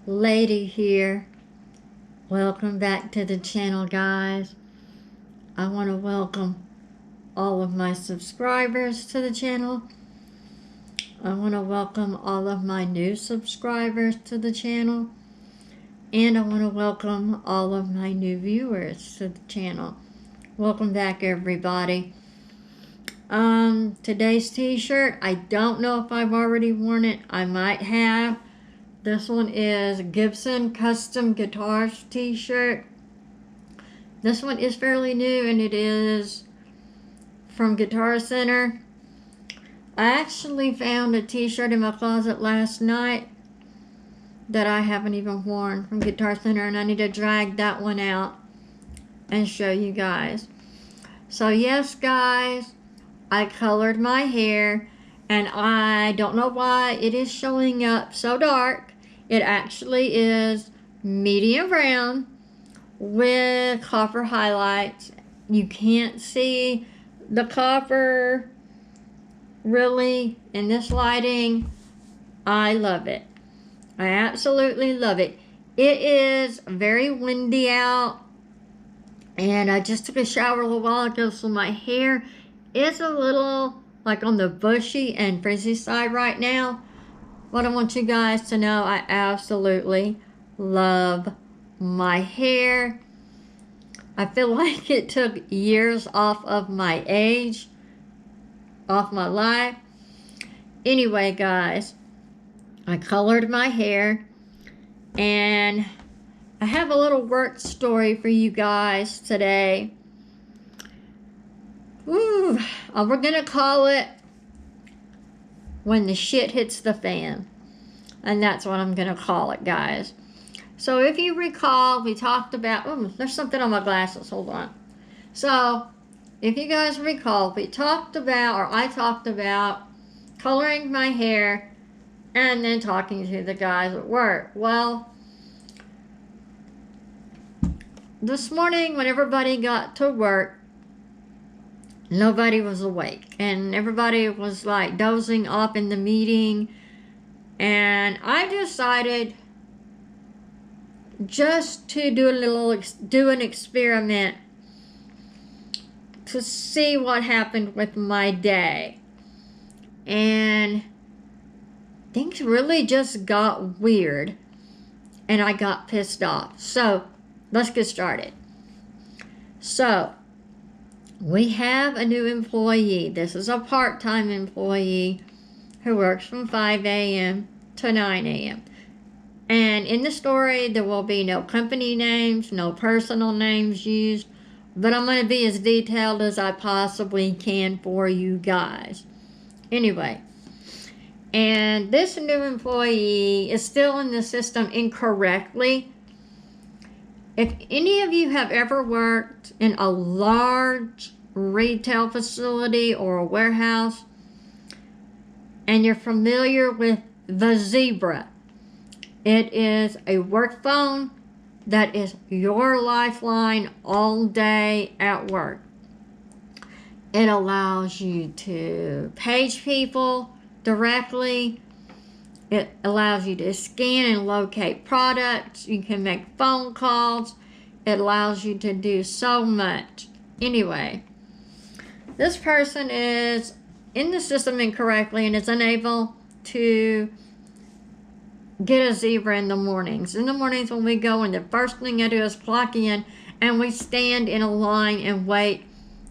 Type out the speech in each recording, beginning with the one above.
Lady here. Welcome back to the channel, guys. I want to welcome all of my subscribers to the channel. I want to welcome all of my new subscribers to the channel. And I want to welcome all of my new viewers to the channel. Welcome back, everybody. Today's t-shirt, I don't know if I've already worn it. I might have. This one is Gibson Custom Guitars t-shirt. This one is fairly new and it is from Guitar Center. I actually found a t-shirt in my closet last night that I haven't even worn from Guitar Center, and I need to drag that one out and show you guys. So yes, guys, I colored my hair and I don't know why it is showing up so dark. It actually is medium brown with copper highlights. You can't see the copper really in this lighting. I love it. I absolutely love it. It is very windy out, and I just took a shower a little while ago, so my hair is a little like on the bushy and frizzy side right now. But I want you guys to know I absolutely love my hair. I feel like it took years off of my age, off my life. Anyway, guys, I colored my hair, and I have a little work story for you guys today. Ooh, we're gonna call it When the Shit Hits the Fan. And that's what I'm gonna call it, guys. So if you recall, we talked about, there's something on my glasses, hold on. So, if you guys recall, we talked about, or I talked about, coloring my hair and then talking to the guys at work. Well, this morning when everybody got to work, nobody was awake, and everybody was like dozing off in the meeting, and I decided just to do an experiment to see what happened with my day. And things really just got weird, and I got pissed off. So let's get started. So we have a new employee. This is a part-time employee who works from 5 a.m. to 9 a.m. And in the story, there will be no company names, no personal names used, but I'm going to be as detailed as I possibly can for you guys. Anyway, and this new employee is still in the system incorrectly. If any of you have ever worked in a large retail facility or a warehouse, and you're familiar with the Zebra, it is a work phone that is your lifeline all day at work. It allows you to page people directly. It allows you to scan and locate products. You can make phone calls. It allows you to do so much. Anyway, this person is in the system incorrectly and is unable to get a Zebra in the mornings. In the mornings when we go in, the first thing I do is clock in, and we stand in a line and wait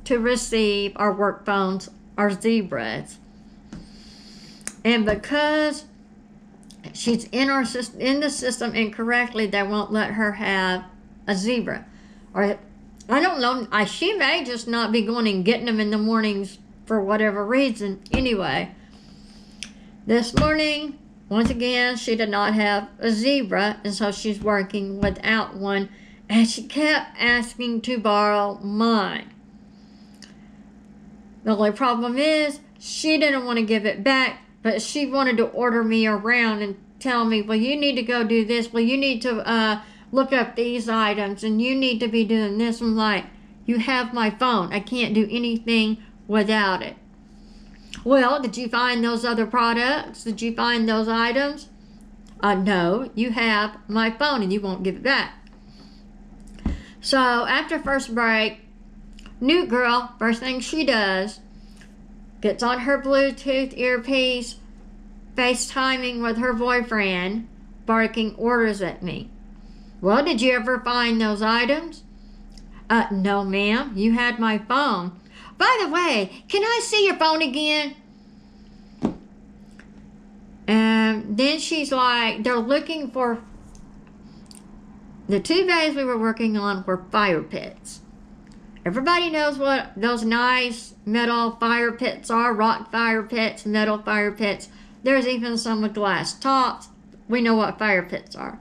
to receive our work phones, our Zebras. And because she's in the system incorrectly, they won't let her have a Zebra. Or I don't know, she may just not be going and getting them in the mornings for whatever reason. Anyway, this morning, once again, she did not have a Zebra, and so she's working without one, and she kept asking to borrow mine. The only problem is, she didn't want to give it back, but she wanted to order me around and tell me, well, you need to go do this, well, you need to look up these items, and you need to be doing this. I'm like, you have my phone. I can't do anything without it. Well, did you find those other products? Did you find those items? No, you have my phone and you won't give it back. So after first break, new girl, first thing she does, gets on her Bluetooth earpiece, FaceTiming with her boyfriend, barking orders at me. Well, did you ever find those items? No, ma'am. You had my phone. By the way, can I see your phone again? And then she's like, they're looking for... The 2 bags we were working on were fire pits. Everybody knows what those nice metal fire pits are. Rock fire pits, metal fire pits. There's even some with glass tops. We know what fire pits are.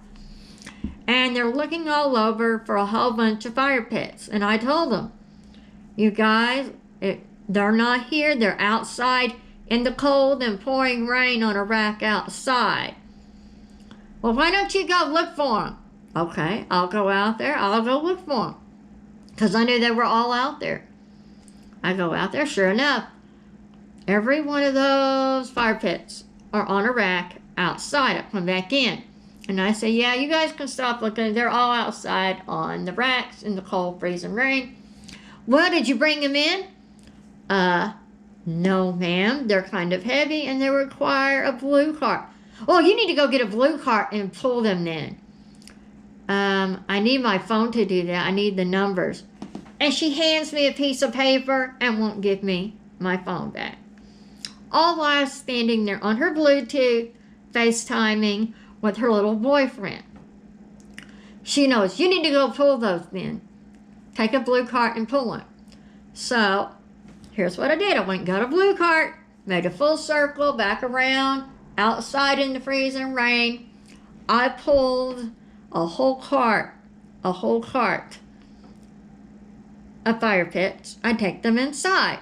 And they're looking all over for a whole bunch of fire pits. And I told them, you guys, they're not here. They're outside in the cold and pouring rain on a rack outside. Well, why don't you go look for them? Okay, I'll go out there. I'll go look for them. Because I knew they were all out there. I go out there, sure enough. Every one of those fire pits are on a rack outside. I come back in. And I say, yeah, you guys can stop looking. They're all outside on the racks in the cold, freezing rain. Well, did you bring them in? No, ma'am. They're kind of heavy and they require a blue cart. Well, you need to go get a blue cart and pull them then. I need my phone to do that. I need the numbers. And she hands me a piece of paper and won't give me my phone back. All while standing there on her Bluetooth, FaceTiming with her little boyfriend. She knows, you need to go pull those then. Take a blue cart and pull it. So, here's what I did. I went and got a blue cart, made a full circle, back around, outside in the freezing rain. I pulled a whole cart of fire pits. I take them inside.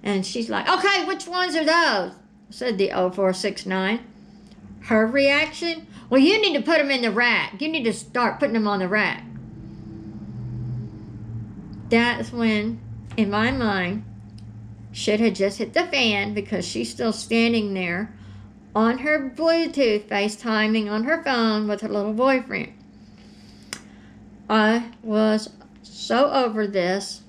And she's like, okay, which ones are those? Said the 0469. Her reaction? Well, you need to put them in the rack. You need to start putting them on the rack. That's when, in my mind, shit had just hit the fan because she's still standing there on her Bluetooth, FaceTiming on her phone with her little boyfriend. I was so over this.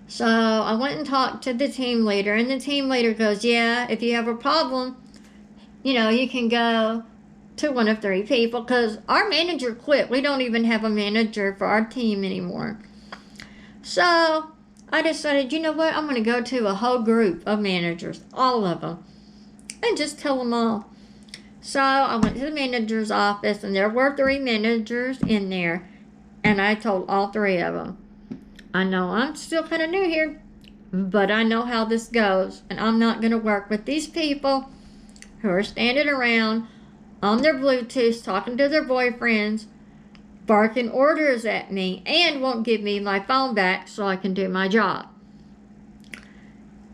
So I went and talked to the team leader, and the team leader goes, yeah, if you have a problem, you can go to one of 3 people, because our manager quit. We don't even have a manager for our team anymore. So I decided, you know what, I'm going to go to a whole group of managers, all of them, and just tell them all. So I went to the manager's office, and there were 3 managers in there, and I told all 3 of them, I know I'm still kind of new here, but I know how this goes, and I'm not going to work with these people who are standing around on their Bluetooth talking to their boyfriends, barking orders at me, and won't give me my phone back so I can do my job.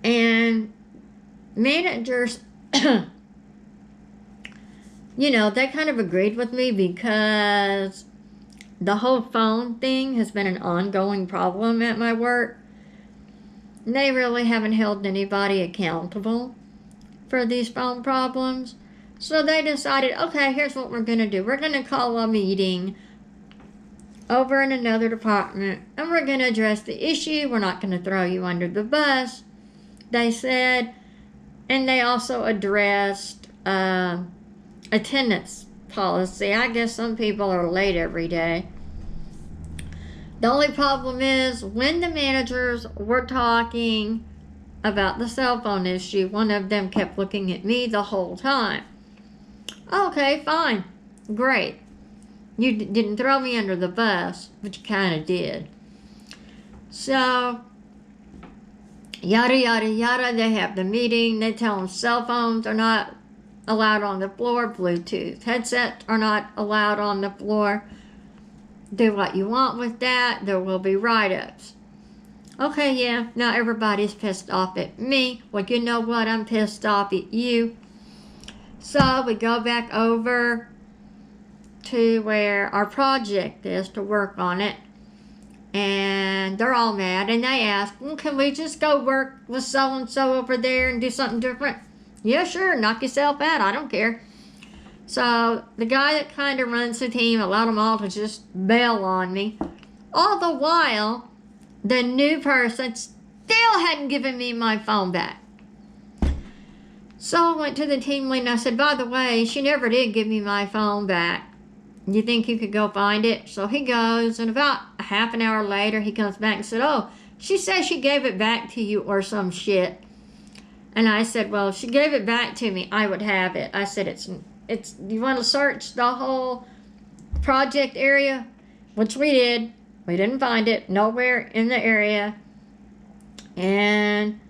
And managers, they kind of agreed with me because the whole phone thing has been an ongoing problem at my work. They really haven't held anybody accountable for these phone problems. So they decided, okay, here's what we're going to do. We're going to call a meeting over in another department, and we're going to address the issue. We're not going to throw you under the bus, they said. And they also addressed attendance policy. I guess some people are late every day. The only problem is when the managers were talking about the cell phone issue, one of them kept looking at me the whole time. Okay, fine. Great. You didn't throw me under the bus, but you kind of did. So, yada, yada, yada. They have the meeting. They tell them cell phones are not allowed on the floor. Bluetooth headsets are not allowed on the floor. Do what you want with that. There will be write-ups. Okay, yeah, now everybody's pissed off at me. Well, you know what? I'm pissed off at you. So we go back over to where our project is to work on it. And they're all mad. And they ask, well, can we just go work with so-and-so over there and do something different? Yeah, sure. Knock yourself out. I don't care. So the guy that kind of runs the team allowed them all to just bail on me. All the while, the new person still hadn't given me my phone back. So I went to the team lead and I said, by the way, she never did give me my phone back. You think you could go find it? So he goes, and about a half an hour later, he comes back and said, oh, she says she gave it back to you or some shit. And I said, well, if she gave it back to me, I would have it. I said, it's you want to search the whole project area? Which we did. We didn't find it. Nowhere in the area. And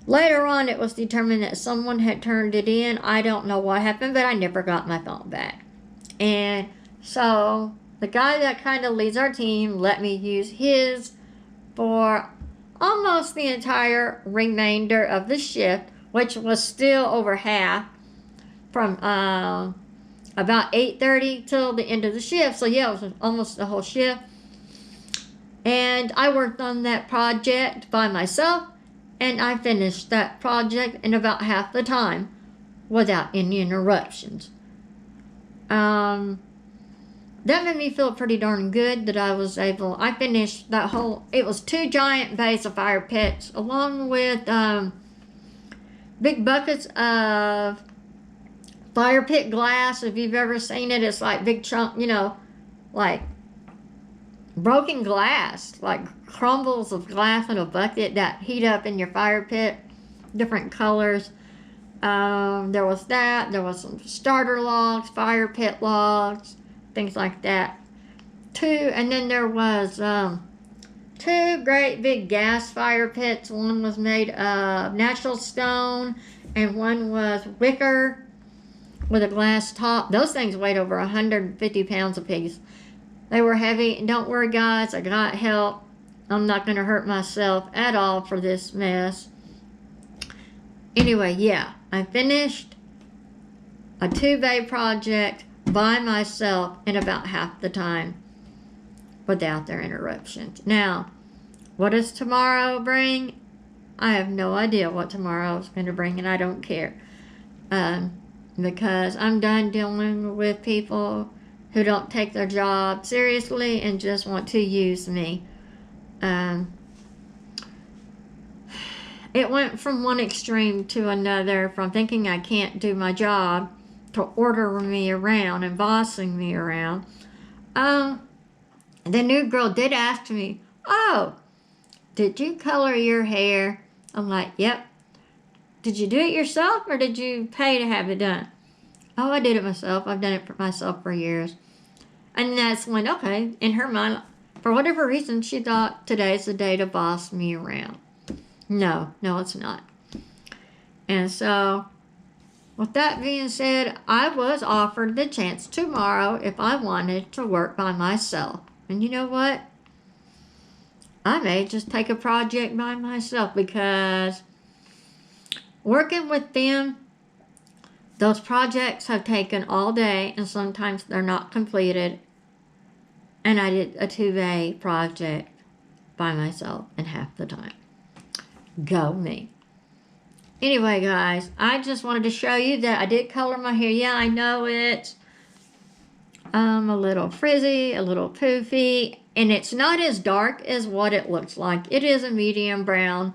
later on, it was determined that someone had turned it in. I don't know what happened, but I never got my phone back. And so the guy that kind of leads our team let me use his for almost the entire remainder of the shift, which was still over half from about 8:30 till the end of the shift. So yeah, it was almost the whole shift. And I worked on that project by myself, and I finished that project in about half the time without any interruptions. That made me feel pretty darn good that I finished that whole, it was 2 giant bays of fire pits along with big buckets of fire pit glass. If you've ever seen it, it's like big chunk, like broken glass, like crumbles of glass in a bucket that heat up in your fire pit, different colors. There was that. There was some starter logs, fire pit logs, things like that. And then there was 2 great big gas fire pits. One was made of natural stone, and one was wicker with a glass top. Those things weighed over 150 pounds apiece. They were heavy. And don't worry, guys, I got help. I'm not going to hurt myself at all for this mess. Anyway, yeah, I finished a 2-bay project by myself in about half the time without their interruptions. Now, what does tomorrow bring? I have no idea what tomorrow is going to bring, and I don't care. Because I'm done dealing with people who don't take their job seriously and just want to use me. It went from one extreme to another, from thinking I can't do my job to ordering me around and bossing me around. The new girl did ask me, oh, did you color your hair? I'm like, yep. Did you do it yourself or did you pay to have it done? Oh, I did it myself. I've done it for myself for years. And that's when, okay, in her mind, for whatever reason, she thought today's the day to boss me around. No, it's not. And so, with that being said, I was offered the chance tomorrow if I wanted to work by myself. And you know what? I may just take a project by myself, because working with them, those projects have taken all day and sometimes they're not completed. And I did a 2-bay project by myself in half the time. Go me. Anyway, guys, I just wanted to show you that I did color my hair. Yeah, I know it's a little frizzy, a little poofy, and it's not as dark as what it looks like. It is a medium brown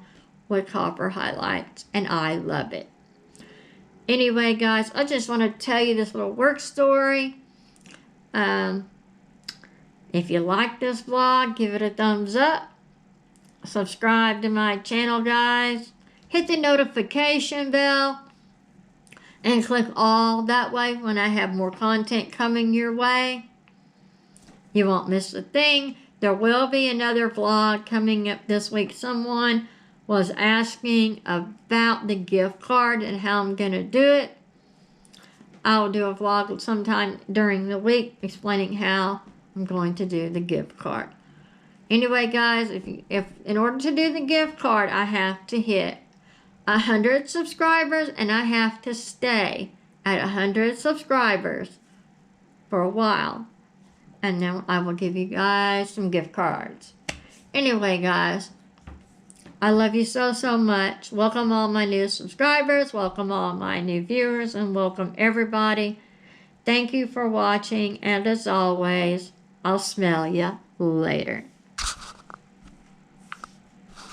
with copper highlights, and I love it. Anyway, guys, I just want to tell you this little work story. If you like this vlog, give it a thumbs up. Subscribe to my channel, guys. Hit the notification bell and click all. That way, when I have more content coming your way, you won't miss a thing. There will be another vlog coming up this week. Someone was asking about the gift card and how I'm going to do it. I'll do a vlog sometime during the week explaining how I'm going to do the gift card. Anyway, guys, if in order to do the gift card, I have to hit 100 subscribers, and I have to stay at 100 subscribers for a while. And then I will give you guys some gift cards. Anyway, guys, I love you so, so much. Welcome all my new subscribers. Welcome all my new viewers. And welcome everybody Thank you for watching, and as always, I'll smell ya later.